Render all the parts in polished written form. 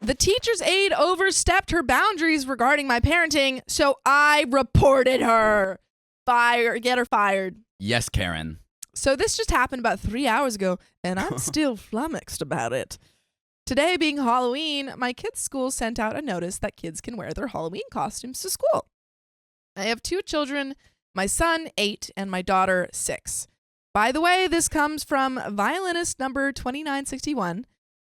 The teacher's aide overstepped her boundaries regarding my parenting, so I reported her. Get her fired. Yes, Karen. So this just happened about 3 hours ago, and I'm still flummoxed about it. Today being Halloween, my kids' school sent out a notice that kids can wear their Halloween costumes to school. I have 2 children, my son, 8, and my daughter, 6. By the way, this comes from violinist number 2961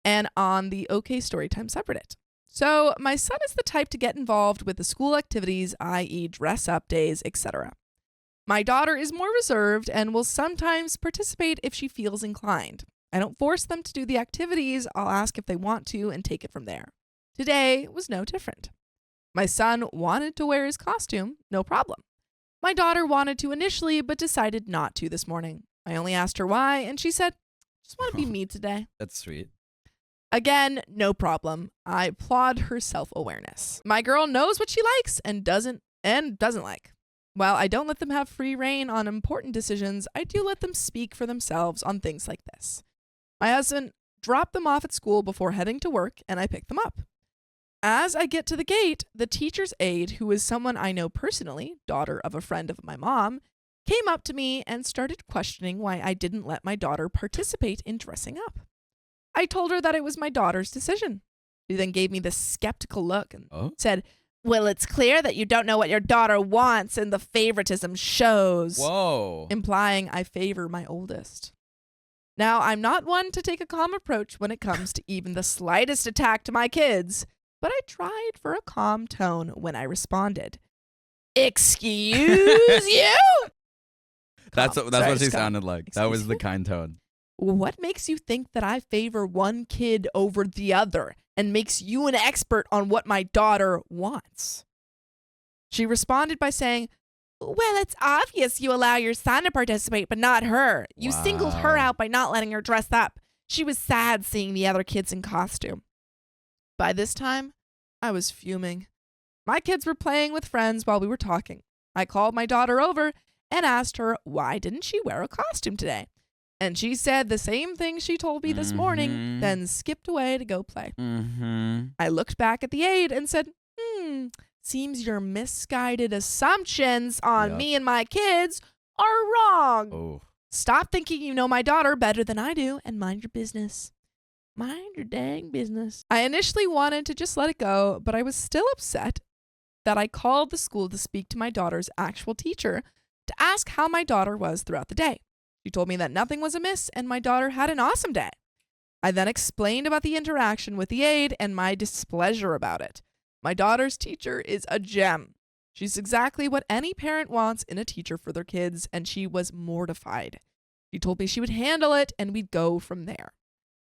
and on the OK Storytime subreddit. So my son is the type to get involved with the school activities, i.e. dress up days, etc. My daughter is more reserved and will sometimes participate if she feels inclined. I don't force them to do the activities. I'll ask if they want to and take it from there. Today was no different. My son wanted to wear his costume, no problem. My daughter wanted to initially, but decided not to this morning. I only asked her why, and she said, just want to be me today. That's sweet. Again, no problem. I applaud her self-awareness. My girl knows what she likes and doesn't like. While I don't let them have free reign on important decisions, I do let them speak for themselves on things like this. My husband dropped them off at school before heading to work, and I picked them up. As I get to the gate, the teacher's aide, who is someone I know personally, daughter of a friend of my mom, came up to me and started questioning why I didn't let my daughter participate in dressing up. I told her that it was my daughter's decision. She then gave me this skeptical look and said, well, it's clear that you don't know what your daughter wants and the favoritism shows. Whoa. Implying I favor my oldest. Now, I'm not one to take a calm approach when it comes to even the slightest attack to my kids, but I tried for a calm tone when I responded. Excuse you? That's what she sounded like. That was the kind tone. What makes you think that I favor one kid over the other and makes you an expert on what my daughter wants? She responded by saying, well, it's obvious you allow your son to participate, but not her. You singled her out by not letting her dress up. She was sad seeing the other kids in costume. By this time, I was fuming. My kids were playing with friends while we were talking. I called my daughter over and asked her why didn't she wear a costume today? And she said the same thing she told me this morning, then skipped away to go play. I looked back at the aide and said, seems your misguided assumptions on me and my kids are wrong. Oh. Stop thinking you know my daughter better than I do and mind your business. Mind your dang business. I initially wanted to just let it go, but I was still upset that I called the school to speak to my daughter's actual teacher to ask how my daughter was throughout the day. She told me that nothing was amiss and my daughter had an awesome day. I then explained about the interaction with the aide and my displeasure about it. My daughter's teacher is a gem. She's exactly what any parent wants in a teacher for their kids, and she was mortified. She told me she would handle it and we'd go from there.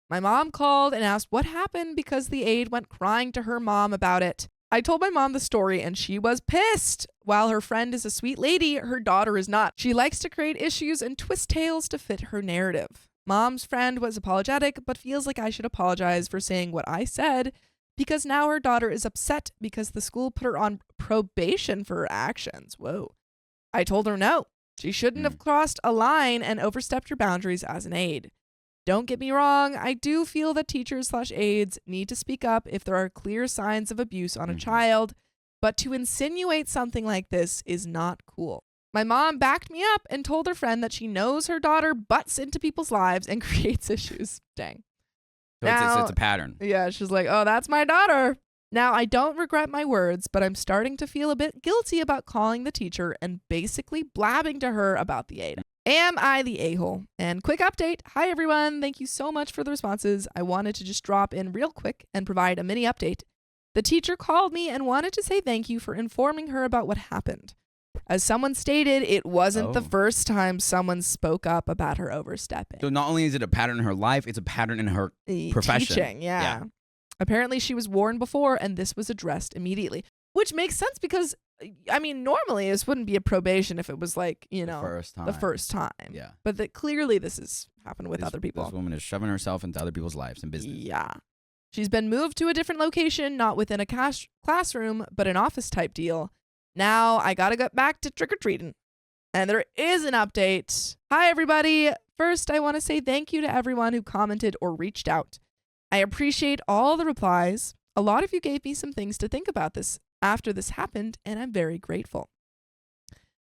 My mom called and asked what happened because the aide went crying to her mom about it. I told my mom the story and she was pissed. While her friend is a sweet lady, her daughter is not. She likes to create issues and twist tales to fit her narrative. Mom's friend was apologetic, but feels like I should apologize for saying what I said because now her daughter is upset because the school put her on probation for her actions. Whoa. I told her no. She shouldn't have crossed a line and overstepped her boundaries as an aide. Don't get me wrong, I do feel that teachers/aides need to speak up if there are clear signs of abuse on a child, but to insinuate something like this is not cool. My mom backed me up and told her friend that she knows her daughter butts into people's lives and creates issues. Dang. So it's a pattern. Yeah, she's like, oh, that's my daughter. Now, I don't regret my words, but I'm starting to feel a bit guilty about calling the teacher and basically blabbing to her about the aide. Am I the a-hole? And quick update. Hi, everyone. Thank you so much for the responses. I wanted to just drop in real quick and provide a mini update. The teacher called me and wanted to say thank you for informing her about what happened. As someone stated, it wasn't the first time someone spoke up about her overstepping. So not only is it a pattern in her life, it's a pattern in her profession. Teaching, yeah. Apparently she was warned before and this was addressed immediately. Which makes sense because, I mean, normally this wouldn't be a probation if it was like, you know, the first time. Yeah. But that clearly this has happened with other people. This woman is shoving herself into other people's lives and business. Yeah. She's been moved to a different location, not within a classroom, but an office type deal. Now I gotta get back to trick-or-treating. And there is an update. Hi, everybody. First, I want to say thank you to everyone who commented or reached out. I appreciate all the replies. A lot of you gave me some things to think about this after this happened, and I'm very grateful.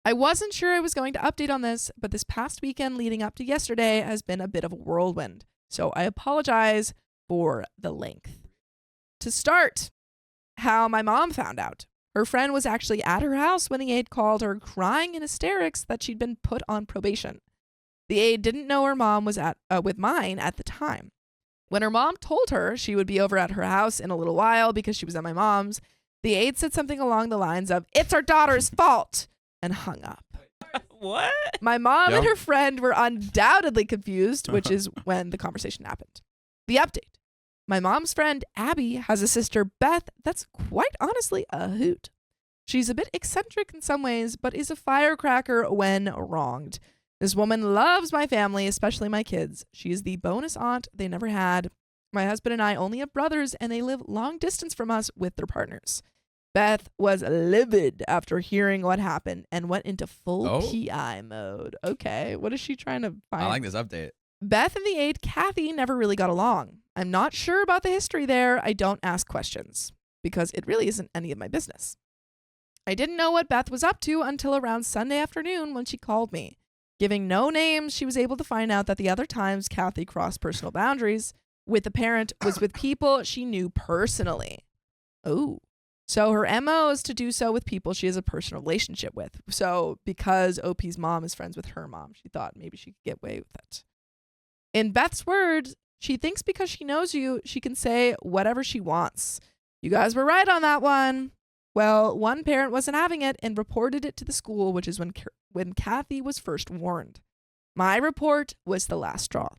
I wasn't sure I was going to update on this, but this past weekend leading up to yesterday has been a bit of a whirlwind, so I apologize for the length. To start, how my mom found out. Her friend was actually at her house when the aide called her, crying in hysterics that she'd been put on probation. The aide didn't know her mom was with mine at the time. When her mom told her she would be over at her house in a little while because she was at my mom's, the aide said something along the lines of, "It's our daughter's fault," and hung up. What? My mom and her friend were undoubtedly confused, which is when the conversation happened. The update. My mom's friend, Abby, has a sister, Beth, that's quite honestly a hoot. She's a bit eccentric in some ways, but is a firecracker when wronged. This woman loves my family, especially my kids. She is the bonus aunt they never had. My husband and I only have brothers, and they live long distance from us with their partners. Beth was livid after hearing what happened and went into full PI mode. Okay, what is she trying to find? I like this update. Beth and the aide, Kathy, never really got along. I'm not sure about the history there. I don't ask questions because it really isn't any of my business. I didn't know what Beth was up to until around Sunday afternoon when she called me. Giving no names, she was able to find out that the other times Kathy crossed personal boundaries with the parent was with people she knew personally. Oh. So her MO is to do so with people she has a personal relationship with. So because OP's mom is friends with her mom, she thought maybe she could get away with it. In Beth's words, she thinks because she knows you, she can say whatever she wants. You guys were right on that one. Well, one parent wasn't having it and reported it to the school, which is when Kathy was first warned. My report was the last straw.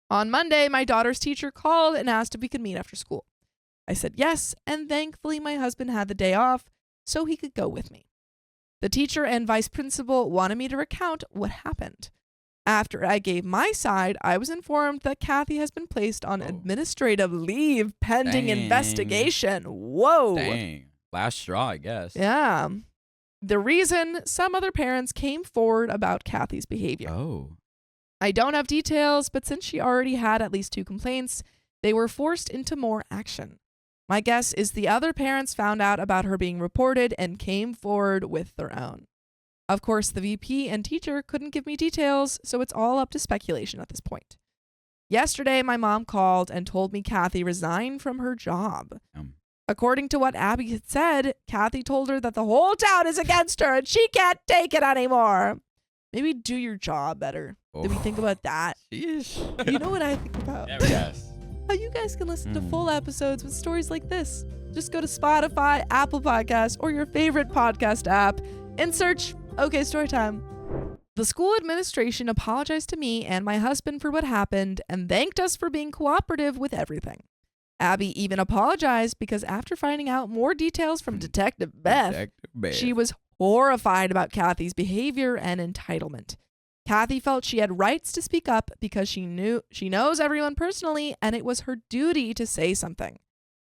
On Monday, my daughter's teacher called and asked if we could meet after school. I said yes, and thankfully my husband had the day off so he could go with me. The teacher and vice principal wanted me to recount what happened. After I gave my side, I was informed that Kathy has been placed on administrative leave pending investigation. Whoa. Dang. Last straw, I guess. Yeah. The reason, some other parents came forward about Kathy's behavior. Oh. I don't have details, but since she already had at least 2 complaints, they were forced into more action. My guess is the other parents found out about her being reported and came forward with their own. Of course, the VP and teacher couldn't give me details, so it's all up to speculation at this point. Yesterday, my mom called and told me Kathy resigned from her job. According to what Abby had said, Kathy told her that the whole town is against her and she can't take it anymore. Maybe do your job better. Did we think about that? Sheesh. You know what I think about? Yes. How you guys can listen to full episodes with stories like this. Just go to Spotify, Apple Podcasts, or your favorite podcast app and search OK Storytime. The school administration apologized to me and my husband for what happened and thanked us for being cooperative with everything. Abby even apologized because after finding out more details from Detective Beth, she was horrified about Kathy's behavior and entitlement. Kathy felt she had rights to speak up because she knows everyone personally and it was her duty to say something.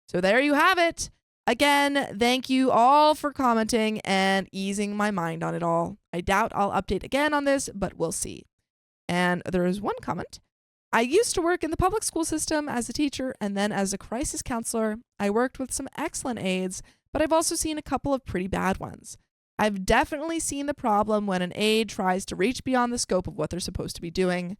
So there you have it. Again, thank you all for commenting and easing my mind on it all. I doubt I'll update again on this, but we'll see. And there is one comment. I used to work in the public school system as a teacher and then as a crisis counselor. I worked with some excellent aides, but I've also seen a couple of pretty bad ones. I've definitely seen the problem when an aide tries to reach beyond the scope of what they're supposed to be doing.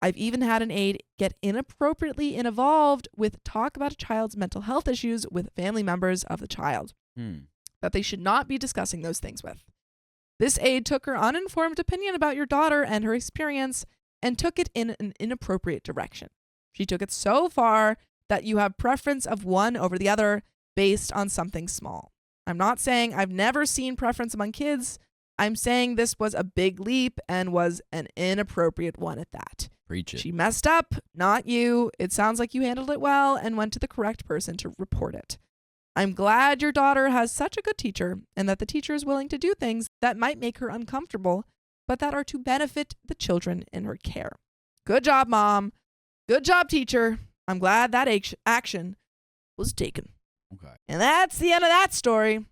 I've even had an aide get inappropriately involved with talk about a child's mental health issues with family members of the child that they should not be discussing those things with. This aide took her uninformed opinion about your daughter and her experience and took it in an inappropriate direction. She took it so far that you have preference of one over the other based on something small. I'm not saying I've never seen preference among kids. I'm saying this was a big leap and was an inappropriate one at that. Preach it. She messed up, not you. It sounds like you handled it well and went to the correct person to report it. I'm glad your daughter has such a good teacher and that the teacher is willing to do things that might make her uncomfortable, but that are to benefit the children in her care. Good job, Mom. Good job, teacher. I'm glad that action was taken. Okay. And that's the end of that story.